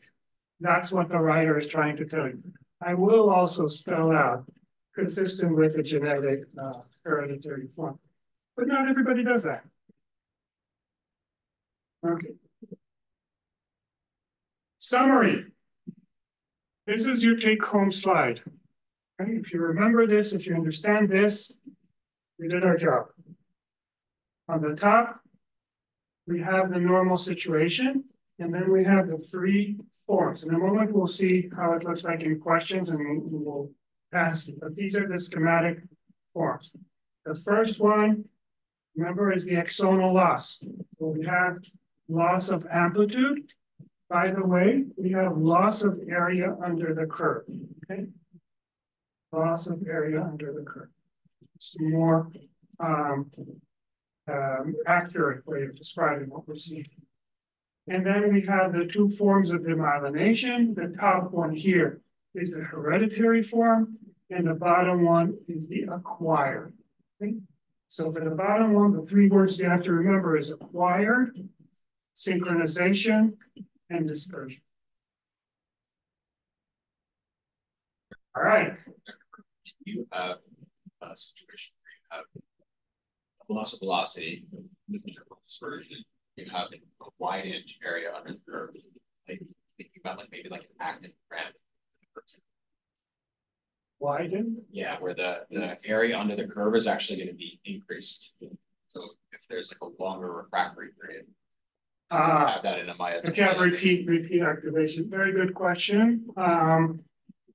That's what the writer is trying to tell you. I will also spell out consistent with the genetic hereditary form, but not everybody does that. Okay. Summary. This is your take-home slide. Okay? If you remember this, if you understand this, we did our job. On the top, we have the normal situation, and then we have the 3 forms. In a moment, we'll see how it looks like in questions, and we'll pass you. But these are the schematic forms. The first one, remember, is the axonal loss. So we have loss of amplitude. By the way, we have loss of area under the curve. Okay, loss of area under the curve. It's a more accurate way of describing what we're seeing. And then we have the 2 forms of demyelination. The top one here is the hereditary form, and the bottom one is the acquired. Okay? So for the bottom one, the 3 words you have to remember is acquired, synchronization, and dispersion. All right. You have a situation where you have a loss of velocity, dispersion. You have a widened area under the curve. Like thinking about maybe like an active ramp. Widened? Yeah, where the area under the curve is actually going to be increased. So if there's like a longer refractory period, have that in a myotonia. I can't repeat activation. Very good question.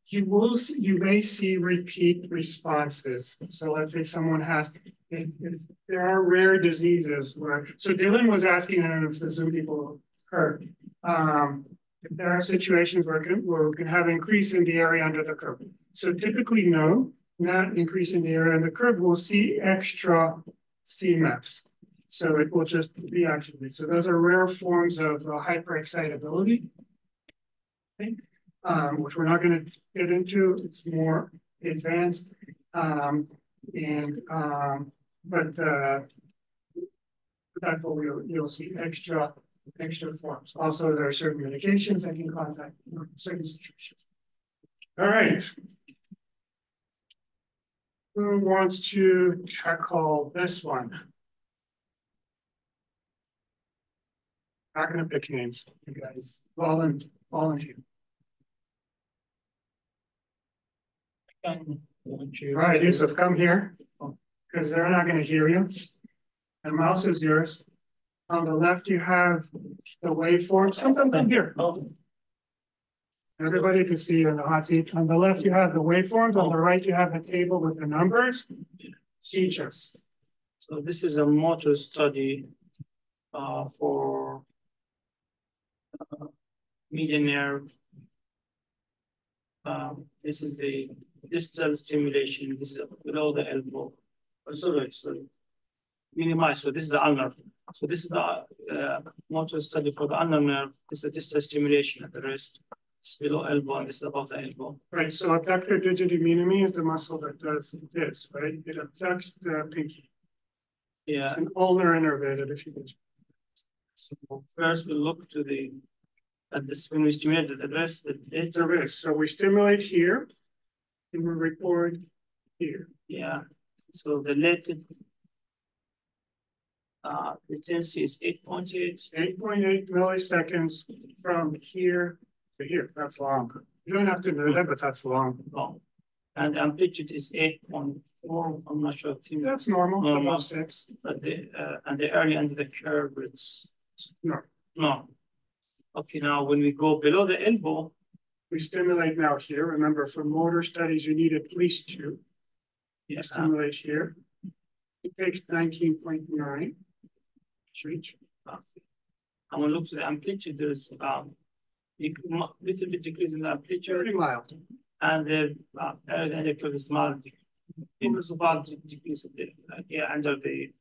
You may see repeat responses. So let's say someone has, if there are rare diseases where, so Dylan was asking, I don't know if the Zoom people heard, if there are situations where we can have increase in the area under the curve. So typically no, not increasing the area under the curve, we'll see extra CMAPs. So it will just be activated. So those are rare forms of hyperexcitability, which we're not going to get into. It's more advanced, but that's what you'll see extra forms. Also, there are certain medications that can cause that in certain situations. All right. Who wants to tackle this one? Not going to pick names, you guys. Volunteer. All right, Yusuf, come here, because they're not going to hear you. And mouse is yours. On the left, you have the waveforms. Come here. Everybody to see you in the hot seat. On the left, you have the waveforms. On the right, you have the table with the numbers. Teach us. So this is a motor study for median nerve. This is the distal stimulation. This is below the elbow. Oh, sorry. Minimize. So this is the ulnar. So this is the motor study for the ulnar nerve. This is the distal stimulation at the wrist. It's below elbow and this is above the elbow. Right. So abductor digiti minimi is the muscle that does this, right? It abducts the pinky. Yeah. It's an ulnar innervated, if you can. So first we look to when we stimulate the wrist, the wrist. So we stimulate here and we record here. Yeah. So the latent latency is 8.8. 8.8 milliseconds from here to here. That's long. You don't have to know that, but that's long. Long. And the amplitude is 8.4. I'm not sure. That's normal. Normal. 6. But and the area under the curve it's no. Okay, now when we go below the elbow, we stimulate now here. Remember, for motor studies, you need at least 2. You stimulate here. It takes 19.9. Reach. I'm gonna look to the amplitude. There's little bit decrease in the amplitude. Very mild. And the area curve is mild. It was about decrease of the under the.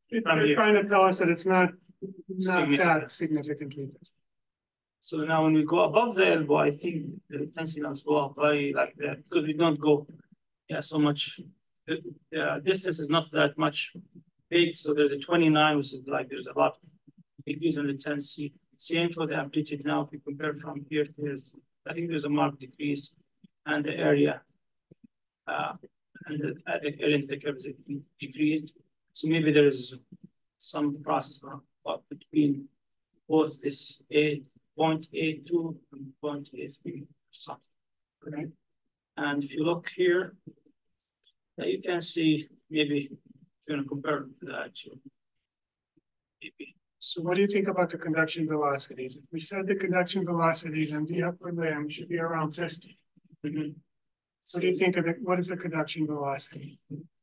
They're trying to tell us that it's not that significantly. So now when we go above the elbow, I think the intensity levels go up very like that because we don't go so much. The distance is not that much big. So there's a 29, which is like there's about decrease in the intensity. Same for the amplitude now. If we compare from here to here, I think there's a marked decrease, and the area and the area into the curve is decreased. So maybe there is some process between both this 0.82 and 0.83 something. Okay. And if you look here, you can see maybe if you want to compare that to maybe. So what do you think about the conduction velocities? We said the conduction velocities in the upper limb should be around 50. Mm-hmm. So do you think of it? What is the conduction velocity?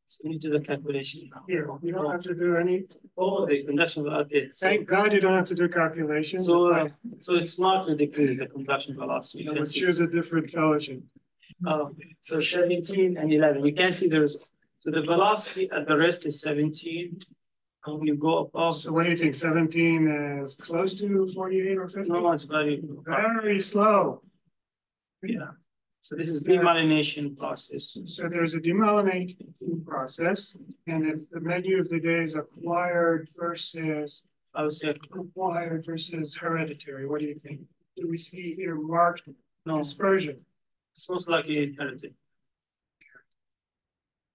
So we do the calculation now. Here, you don't have to do any. Oh, the conduction velocity. Okay. Thank God you don't have to do calculations. So, so it's markedly decreased the conduction velocity. Let's choose a different fellowship. So 17 and 11. You can see so the velocity at the rest is 17. And when you go above. So what do you think? 17 is close to 48 or 50? No, it's very slow. Yeah. So this is demyelination process. So there's a demyelination process, and if the menu of the day is acquired versus acquired versus hereditary, what do you think? Do we see here marked dispersion? It's most likely inherited.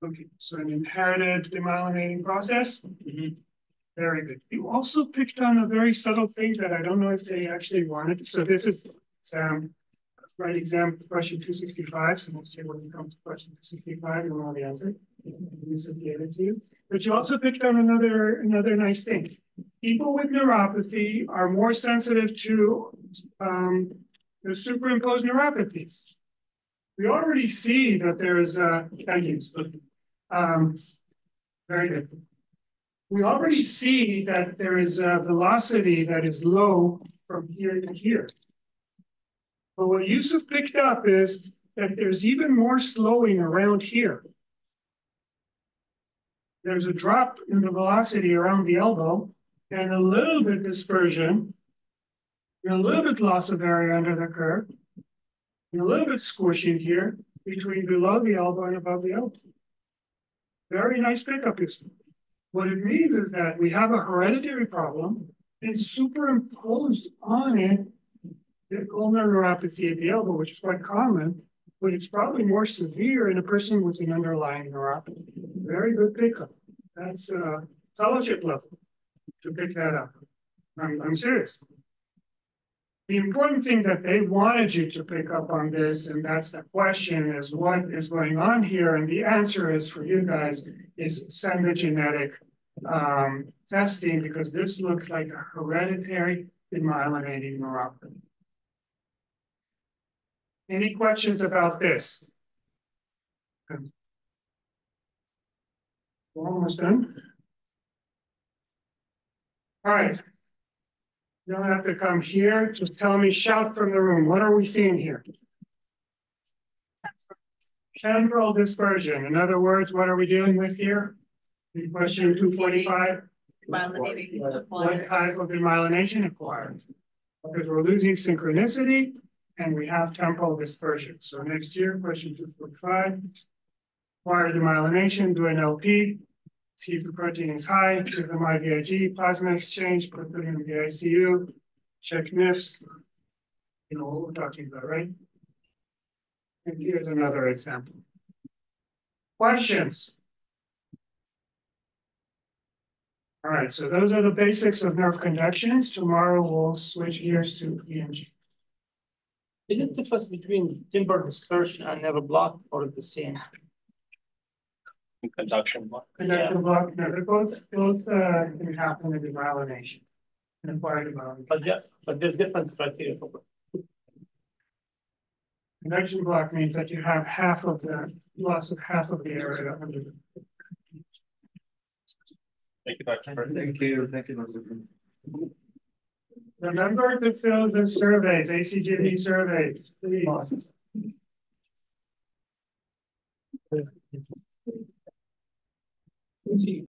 Okay, so an inherited demyelinating process. Mm-hmm. Very good. You also picked on a very subtle thing that I don't know if they actually wanted. So this is right exam question 265. So let's say when we come to question 265, you'll know the answer. This will give it to you. But you also picked on another nice thing. People with neuropathy are more sensitive to the superimposed neuropathies. We already see that there is very good. We already see that there is a velocity that is low from here to here. But what Yusuf picked up is that there's even more slowing around here. there's a drop in the velocity around the elbow and a little bit dispersion, and a little bit loss of area under the curve, and a little bit squishing here between below the elbow and above the elbow. Very nice pickup. What it means is that we have a hereditary problem and superimposed on it the ulnar neuropathy at the elbow, which is quite common, but it's probably more severe in a person with an underlying neuropathy. Very good pickup. That's fellowship level to pick that up. I'm serious. The important thing that they wanted you to pick up on this, and that's the question, is what is going on here? And the answer is for you guys is send the genetic testing, because this looks like a hereditary demyelinating neuropathy. Any questions about this? We're almost done. All right. You don't have to come here. Just tell me, shout from the room. What are we seeing here? Temporal dispersion. In other words, what are we dealing with here? In question 245. What type of demyelination acquired? Because we're losing synchronicity and we have temporal dispersion. So next year, question 245. Acquire demyelination, do an LP, see if the protein is high, give them IVIG, plasma exchange, put them in the ICU, check NIFs. You know what we're talking about, right? And here's another example. Questions? All right, so those are the basics of nerve conductions. Tomorrow we'll switch gears to EMG. Is it the difference between timber dispersion and nerve block, or the same? Conduction block. Conduction block, no, they're both can happen in demyelination. And acquired demyelination. But there's different criteria for it. Conduction block means that you have half of the loss of half of the area under the. Thank you, Dr. Perk. Thank you, Dr. Remember to fill the surveys, ACGB surveys, please. See.